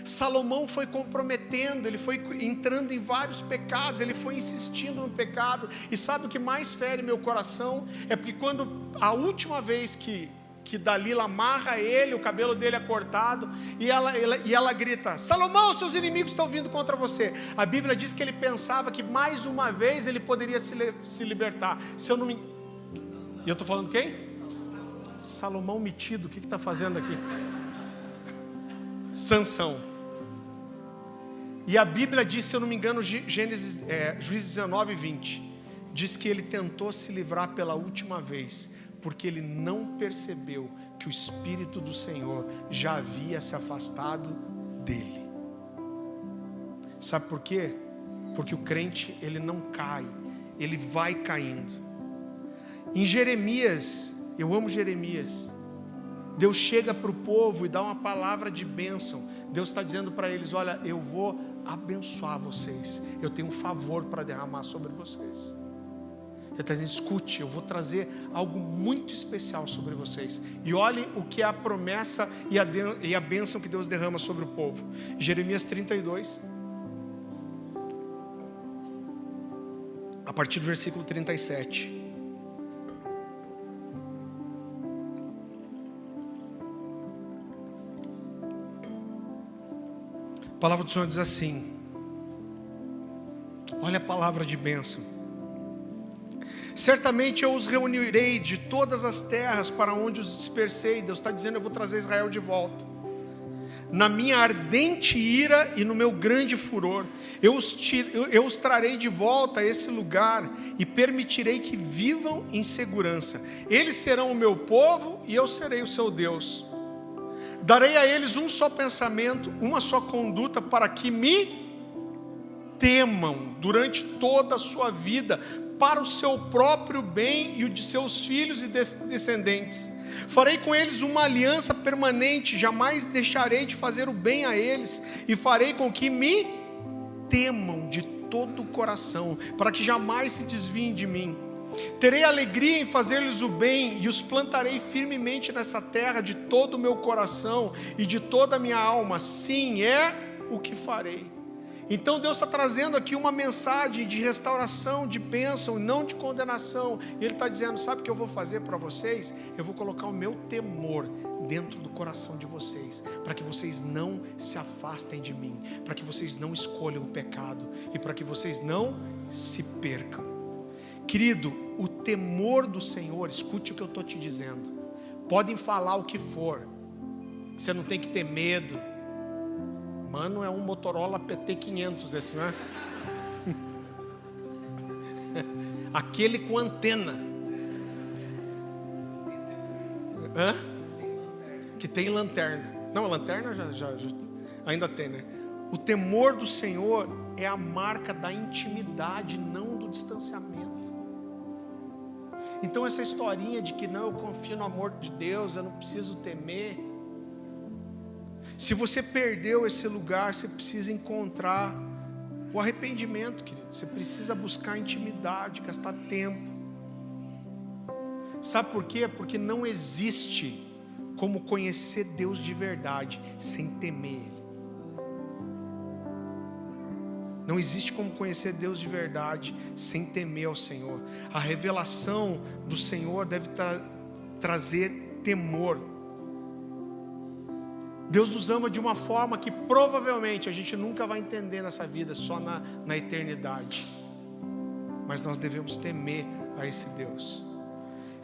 Salomão foi comprometendo, ele foi entrando em vários pecados, ele foi insistindo no pecado. E sabe o que mais fere meu coração? É porque quando a última vez que Dalila amarra ele, o cabelo dele é cortado, e ela grita: Salomão, seus inimigos estão vindo contra você. A Bíblia diz que ele pensava que mais uma vez ele poderia se libertar. Se eu não me... E eu estou falando quem? Salomão metido, o que está fazendo aqui? Sansão. E a Bíblia diz, se eu não me engano, Juízes 19, 20, diz que ele tentou se livrar pela última vez, porque ele não percebeu que o Espírito do Senhor já havia se afastado dele. Sabe por quê? Porque o crente, ele não cai, ele vai caindo. Em Jeremias, eu amo Jeremias, Deus chega para o povo e dá uma palavra de bênção. Deus está dizendo para eles: olha, eu vou abençoar vocês, eu tenho um favor para derramar sobre vocês. Ele está dizendo: escute, eu vou trazer algo muito especial sobre vocês. E olhem o que é a promessa e a bênção que Deus derrama sobre o povo. Jeremias 32, a partir do versículo 37. A palavra do Senhor diz assim, olha a palavra de bênção: certamente eu os reunirei de todas as terras para onde os dispersei. Deus está dizendo: eu vou trazer Israel de volta. Na minha ardente ira e no meu grande furor, eu os trarei de volta a esse lugar e permitirei que vivam em segurança. Eles serão o meu povo e eu serei o seu Deus. Darei a eles um só pensamento, uma só conduta, para que me temam durante toda a sua vida, para o seu próprio bem e o de seus filhos e descendentes. Farei com eles uma aliança permanente, jamais deixarei de fazer o bem a eles, e farei com que me temam de todo o coração, para que jamais se desviem de mim. Terei alegria em fazer-lhes o bem, e os plantarei firmemente nessa terra de todo o meu coração e de toda a minha alma. Sim, é o que farei. Então Deus está trazendo aqui uma mensagem de restauração, de bênção, não de condenação. E Ele está dizendo: sabe o que eu vou fazer para vocês? Eu vou colocar o meu temor dentro do coração de vocês, para que vocês não se afastem de mim, para que vocês não escolham o pecado e para que vocês não se percam. Querido, o temor do Senhor, escute o que eu estou te dizendo. Podem falar o que for, você não tem que ter medo. Mano, é um Motorola PT500 esse, não é? Aquele com antena. Hã? Que tem lanterna. Não, a lanterna já ainda tem, né? O temor do Senhor é a marca da intimidade, não do distanciamento. Então essa historinha de que não, eu confio no amor de Deus, eu não preciso temer. Se você perdeu esse lugar, você precisa encontrar o arrependimento, querido. Você precisa buscar intimidade, gastar tempo. Sabe por quê? Porque não existe como conhecer Deus de verdade sem temer Ele. Não existe como conhecer Deus de verdade sem temer ao Senhor. A revelação do Senhor deve trazer temor. Deus nos ama de uma forma que provavelmente a gente nunca vai entender nessa vida, só na eternidade. Mas nós devemos temer a esse Deus.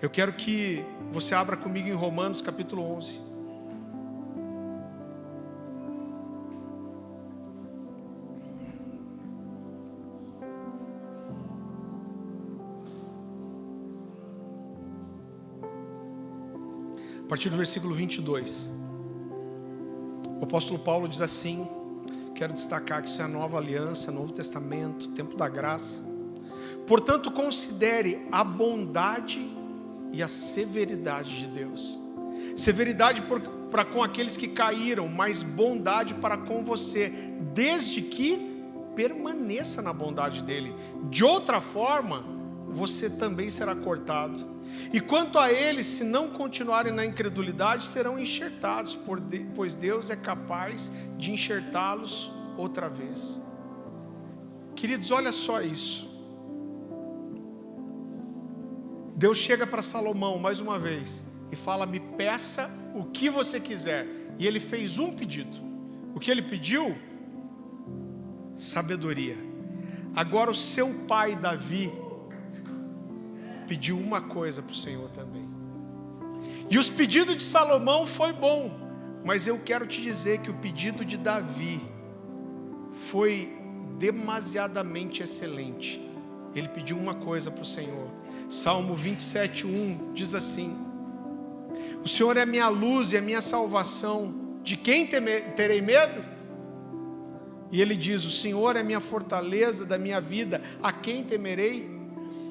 Eu quero que você abra comigo em Romanos capítulo 11. A partir do versículo 22. O apóstolo Paulo diz assim, quero destacar que isso é a nova aliança, Novo Testamento, tempo da graça. Portanto, considere a bondade e a severidade de Deus. Severidade para com aqueles que caíram, mas bondade para com você, desde que permaneça na bondade dele. De outra forma, você também será cortado. E quanto a eles, se não continuarem na incredulidade, serão enxertados, pois Deus é capaz de enxertá-los outra vez. Queridos, olha só isso. Deus chega para Salomão mais uma vez e fala, me peça o que você quiser. E ele fez um pedido. O que ele pediu? Sabedoria. Agora o seu pai Davi pediu uma coisa para o Senhor também. E os pedidos de Salomão foi bom, mas eu quero te dizer que o pedido de Davi foi demasiadamente excelente. Ele pediu uma coisa para o Senhor. Salmo 27:1 diz assim: o Senhor é a minha luz e a minha salvação, de quem terei medo? E ele diz, o Senhor é a minha fortaleza da minha vida, a quem temerei?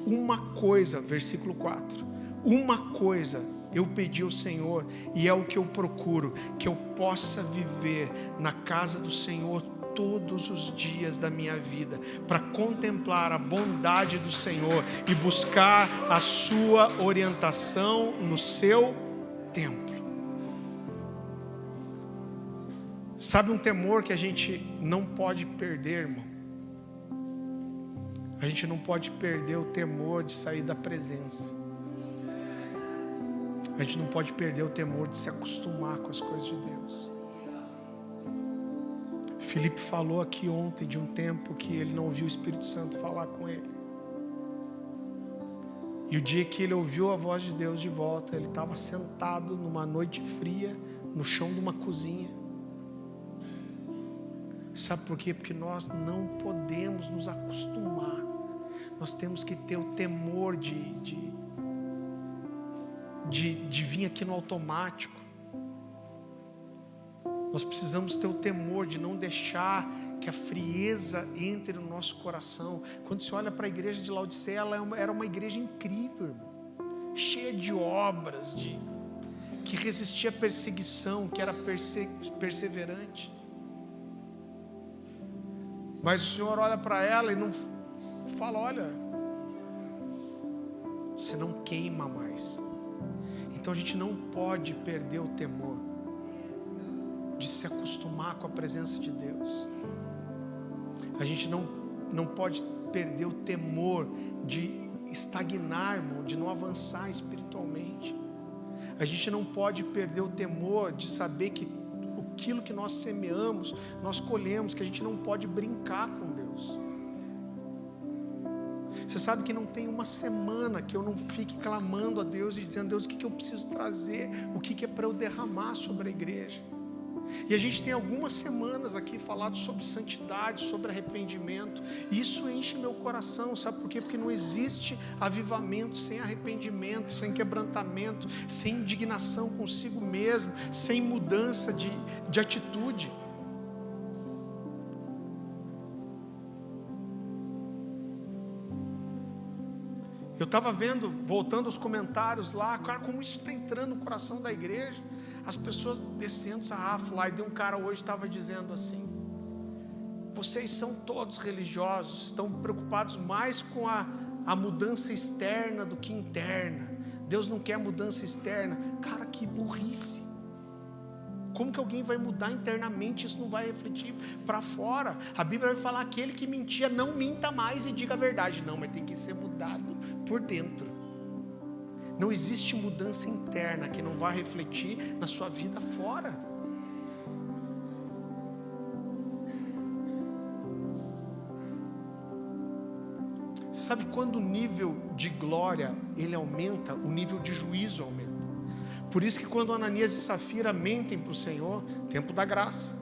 Uma coisa, versículo 4, uma coisa eu pedi ao Senhor, e é o que eu procuro, que eu possa viver na casa do Senhor todos os dias da minha vida, para contemplar a bondade do Senhor e buscar a sua orientação no seu templo. Sabe um temor que a gente não pode perder, irmão? A gente não pode perder o temor de sair da presença. A gente não pode perder o temor de se acostumar com as coisas de Deus. Felipe falou aqui ontem de um tempo que ele não ouviu o Espírito Santo falar com ele. E o dia que ele ouviu a voz de Deus de volta, ele estava sentado numa noite fria, no chão de uma cozinha. Sabe por quê? Porque nós não podemos nos acostumar. Nós temos que ter o temor de vir aqui no automático. Nós precisamos ter o temor de não deixar que a frieza entre no nosso coração. Quando você olha para a igreja de Laodiceia, ela era uma igreja incrível, irmão, cheia de obras, que resistia à perseguição, que era perseverante. Mas o Senhor olha para ela e não fala, olha, você não queima mais. Então a gente não pode perder o temor de se acostumar com a presença de Deus. A gente não pode perder o temor de estagnar, irmão, de não avançar espiritualmente. A gente não pode perder o temor de saber que aquilo que nós semeamos, nós colhemos, que a gente não pode brincar com Deus. Você sabe que não tem uma semana que eu não fique clamando a Deus e dizendo, Deus, o que eu preciso trazer? O que é para eu derramar sobre a igreja? E a gente tem algumas semanas aqui falado sobre santidade, sobre arrependimento. E isso enche meu coração, sabe por quê? Porque não existe avivamento sem arrependimento, sem quebrantamento, sem indignação consigo mesmo, sem mudança de atitude. Eu estava vendo, voltando aos comentários lá, cara, como isso está entrando no coração da igreja. As pessoas descendo o sarrafo lá, e um cara hoje estava dizendo assim: vocês são todos religiosos, estão preocupados mais com a mudança externa do que interna. Deus não quer mudança externa. Cara, que burrice. Como que alguém vai mudar internamente? Isso não vai refletir para fora. A Bíblia vai falar: aquele que mentia, não minta mais e diga a verdade. Não, mas tem que ser mudado por dentro. Não existe mudança interna que não vai refletir na sua vida fora. Você sabe, quando o nível de glória ele aumenta, o nível de juízo aumenta. Por isso que quando Ananias e Safira mentem para o Senhor, tempo da graça,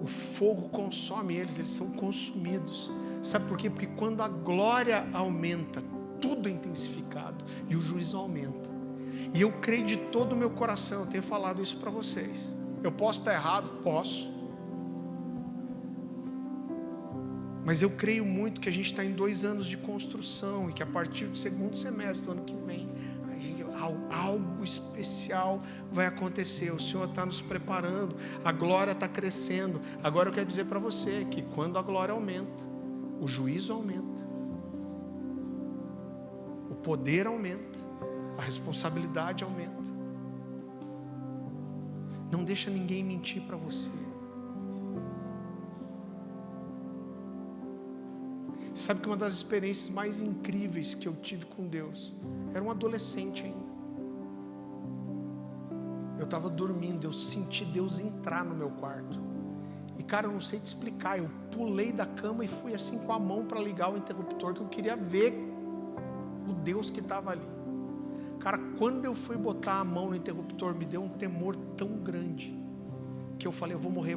o fogo consome eles são consumidos. Sabe por quê? Porque quando a glória aumenta, tudo é intensificado e o juízo aumenta. E eu creio de todo o meu coração, eu tenho falado isso para vocês. Eu posso estar errado? Posso. Mas eu creio muito que a gente está em 2 anos de construção e que a partir do 2º semestre do ano que vem, algo especial vai acontecer. O Senhor está nos preparando, a glória está crescendo. Agora eu quero dizer para você que quando a glória aumenta, o juízo aumenta, o poder aumenta, a responsabilidade aumenta. Não deixa ninguém mentir para você. Sabe que uma das experiências mais incríveis que eu tive com Deus, era um adolescente ainda. Eu estava dormindo, eu senti Deus entrar no meu quarto. E cara, eu não sei te explicar, eu pulei da cama e fui assim com a mão para ligar o interruptor, que eu queria ver o Deus que estava ali. Cara, quando eu fui botar a mão no interruptor, me deu um temor tão grande, que eu falei: eu vou morrer,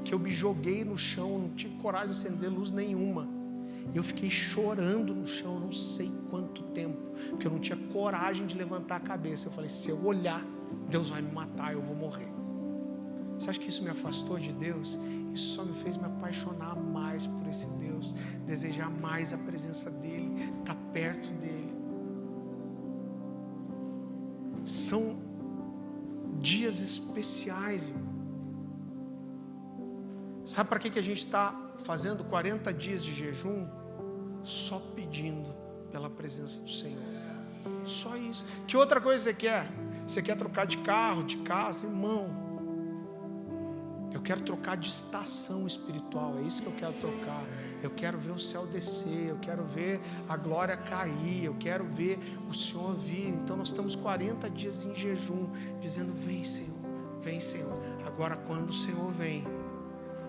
que eu me joguei no chão, não tive coragem de acender luz nenhuma. E eu fiquei chorando no chão, não sei quanto tempo, porque eu não tinha coragem de levantar a cabeça. Eu falei: se eu olhar, Deus vai me matar, eu vou morrer. Você acha que isso me afastou de Deus? Isso só me fez me apaixonar mais por esse Deus, desejar mais a presença dEle, estar perto dEle. São dias especiais, irmão. Sabe para que a gente está fazendo 40 dias de jejum? Só pedindo pela presença do Senhor. Só isso. Que outra coisa você quer? Você quer trocar de carro, de casa? Irmão, eu quero trocar de estação espiritual. É isso que eu quero trocar. Eu quero ver o céu descer, eu quero ver a glória cair, eu quero ver o Senhor vir. Então nós estamos 40 dias em jejum, dizendo: vem Senhor, vem Senhor. Agora quando o Senhor vem,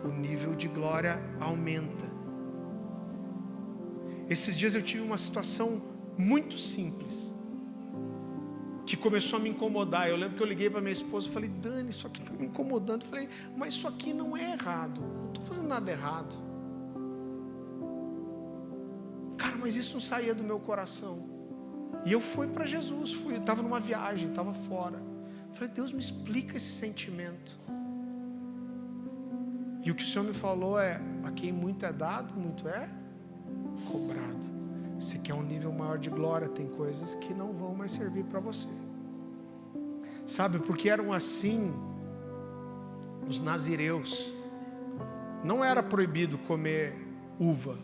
o nível de glória aumenta. Esses dias eu tive uma situação muito simples, que começou a me incomodar. Eu lembro que eu liguei para minha esposa e falei: Dani, isso aqui está me incomodando. Eu falei: mas isso aqui não é errado, não estou fazendo nada errado. Cara, mas isso não saía do meu coração. E eu fui para Jesus, eu estava numa viagem, estava fora. Eu falei: Deus, me explica esse sentimento. E o que o Senhor me falou é: a quem muito é dado, muito é cobrado. Você quer um nível maior de glória, tem coisas que não vão mais servir para você. Sabe, porque eram assim os nazireus. Não era proibido comer uva,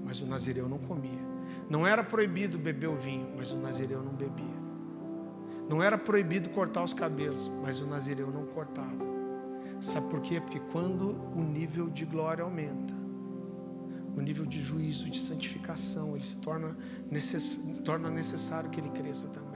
mas o nazireu não comia. Não era proibido beber o vinho, mas o nazireu não bebia. Não era proibido cortar os cabelos, mas o nazireu não cortava. Sabe por quê? Porque quando o nível de glória aumenta, o nível de juízo, de santificação, ele se torna necessário que ele cresça também.